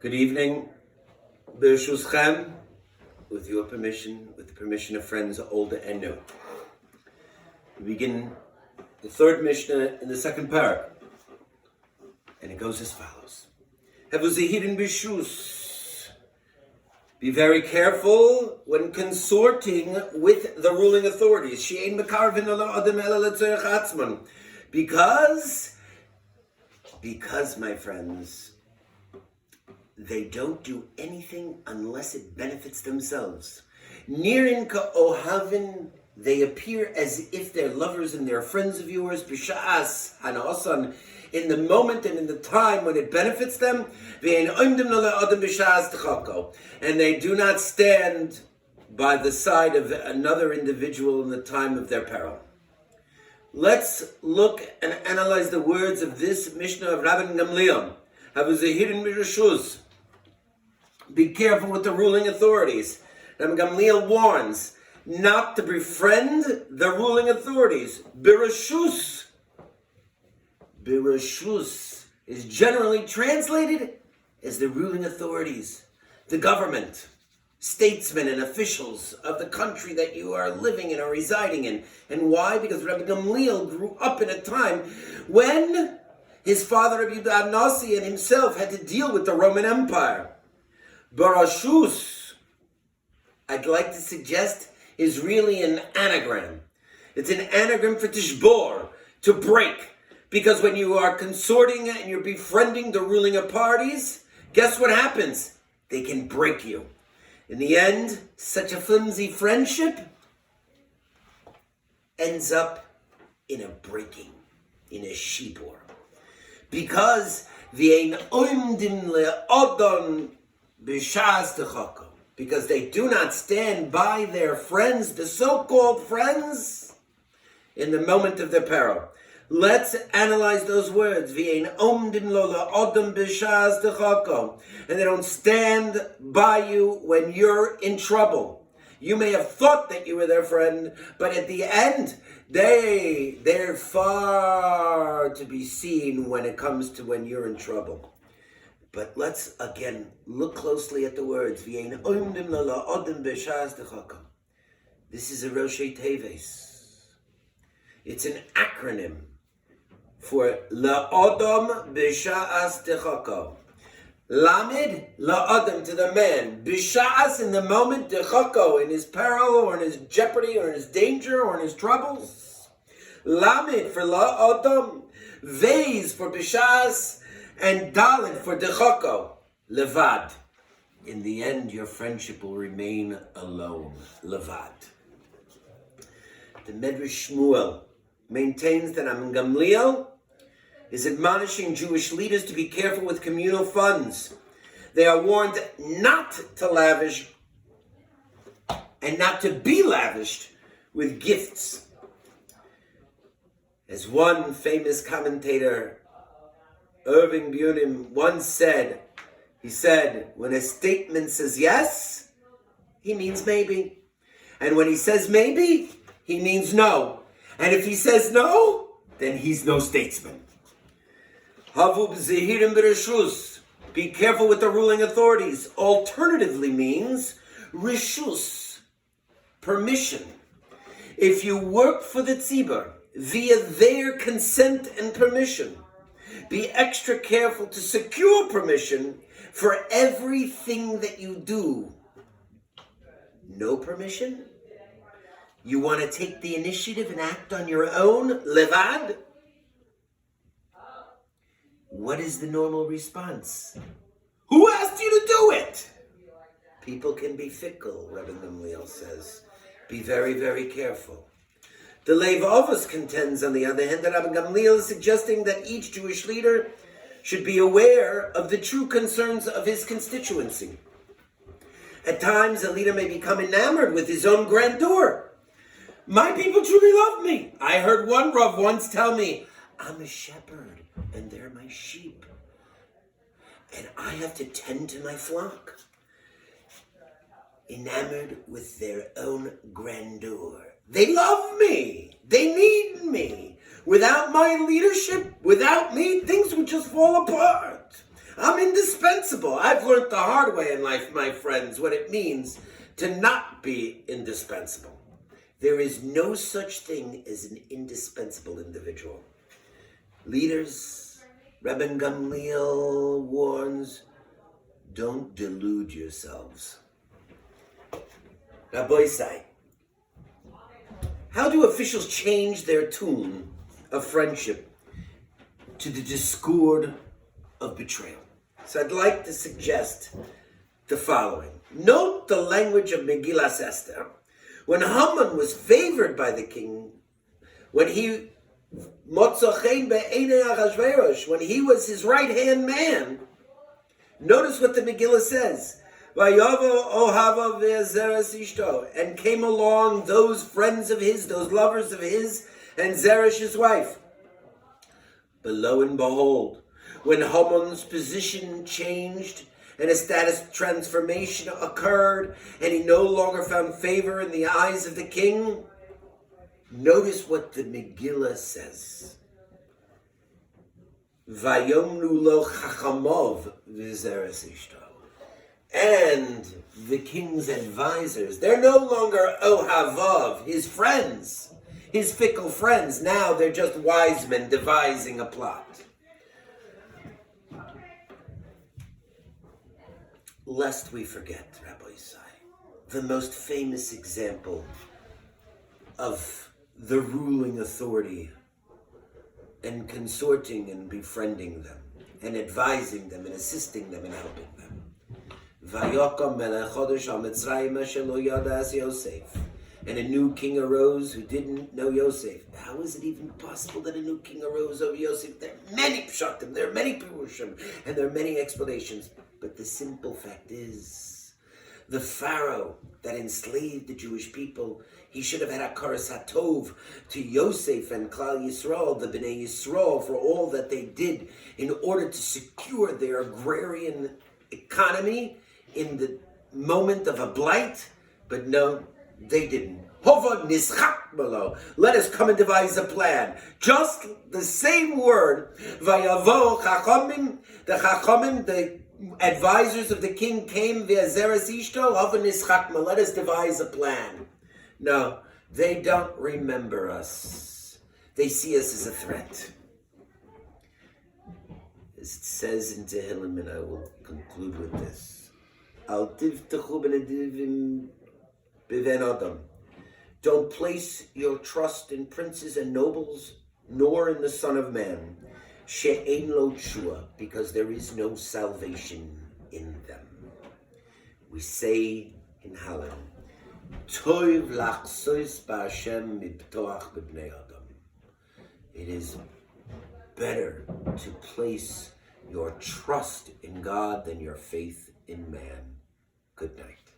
Good evening, Bershutchem, with your permission, with the permission of friends old and new. We begin the third Mishnah in the second parak, and it goes as follows. Have Zehidin Bishus. Be very careful when consorting with the ruling authorities. Because, my friends, they don't do anything unless it benefits themselves. Nirin ka'ohavin, they appear as if they're lovers and they're friends of yours. B'sha'as hanaosan, in the moment and in the time when it benefits them. And they do not stand by the side of another individual in the time of their peril. Let's look and analyze the words of this Mishnah of Rabbi Gamliel. Have Zehidin Bishus. Be careful with the ruling authorities. Rabbi Gamliel warns not to befriend the ruling authorities. Birashus. Birashus is generally translated as the ruling authorities, the government, statesmen and officials of the country that you are living in or residing in. And why? Because Rabbi Gamliel grew up in a time when his father Rabbi Yehuda Nasi and himself had to deal with the Roman Empire. Barashus, I'd like to suggest, is really an anagram. It's an anagram for tishbor, to break. Because when you are consorting and you're befriending the ruling of parties, guess what happens? They can break you. In the end, such a flimsy friendship ends up in a breaking, in a shibor. Because because they do not stand by their friends, the so-called friends, in the moment of their peril. Let's analyze those words. And they don't stand by you when you're in trouble. You may have thought that you were their friend, but at the end, they're far to be seen when it comes to when you're in trouble. But let's again look closely at the words. This is a Roshei Teves. It's an acronym for La'odom B'sha'as Techako. Lamed, La'odom, to the man. B'sha'as, in the moment, Techako, in his peril, or in his jeopardy, or in his danger, or in his troubles. Lamed for La'odom. Vez for B'sha'as. And Dalet for Techako. Levad. In the end, your friendship will remain alone. Levad. The Medrash Shmuel maintains that Rabbi Gamliel is admonishing Jewish leaders to be careful with communal funds. They are warned not to lavish and not to be lavished with gifts. As one famous commentator, Irving Bunim, once said, he said, when a statement says yes, he means maybe. And when he says maybe, he means no. And if he says no, then he's no statesman. Havub Zehirim Bereshus. Be careful with the ruling authorities. Alternatively means Rishus, permission. If you work for the tzibur via their consent and permission, be extra careful to secure permission for everything that you do. No permission? You want to take the initiative and act on your own, levad? What is the normal response? Who asked you to do it? People can be fickle, Rabbi Gamliel says. Be very, very careful. The Lev Avos contends, on the other hand, that Rabbi Gamliel is suggesting that each Jewish leader should be aware of the true concerns of his constituency. At times, a leader may become enamored with his own grandeur. My people truly love me. I heard one Rav once tell me, I'm a shepherd and they're my sheep. And I have to tend to my flock. Enamored with their own grandeur. They love me. They need me. Without my leadership, without me, things would just fall apart. I'm indispensable. I've learned the hard way in life, my friends, what it means to not be indispensable. There is no such thing as an indispensable individual. Leaders, Rabbi Gamliel warns, don't delude yourselves. Rabbi say, how do officials change their tune of friendship to the discord of betrayal? So I'd like to suggest the following. Note the language of Megillas Esther. When Haman was favored by the king, when he was his right-hand man, notice what the Megillah says. And came along those friends of his, those lovers of his, and Zeresh his wife. But lo and behold, when Haman's position changed and a status transformation occurred, and he no longer found favor in the eyes of the king, notice what the Megillah says. Vayomnu lo chachamov v'zeres ishto. And the king's advisors, they're no longer ohavav, his friends, his fickle friends. Now they're just wise men devising a plot. Lest we forget, Rabbi Isai, the most famous example of the ruling authority and consorting and befriending them and advising them and assisting them and helping them. And a new king arose who didn't know Yosef. How is it even possible that a new king arose over Yosef? There are many pshatim, there are many pirushim, and there are many explanations. But the simple fact is, the Pharaoh that enslaved the Jewish people, he should have had a karas hatov to Yosef and Klal Yisrael, the Bnei Yisrael, for all that they did in order to secure their agrarian economy in the moment of a blight. But no, they didn't. Hova nischak below. Let us come and devise a plan. Just the same word. Vayavo chachamim, the advisors of the king came via Zeres Ishto, Hova nischak. Let us devise a plan. No, they don't remember us. They see us as a threat. As it says in Tehillim, and I will conclude with this. Al tivtachu b'nedivim b'ven adam. Don't place your trust in princes and nobles, nor in the Son of Man. She'ein lo tshua, because there is no salvation in them. We say in Hallel, Toiv lachsois ba'Hashem mibtoach b'bnei adam. It is better to place your trust in God than your faith in man. Good night.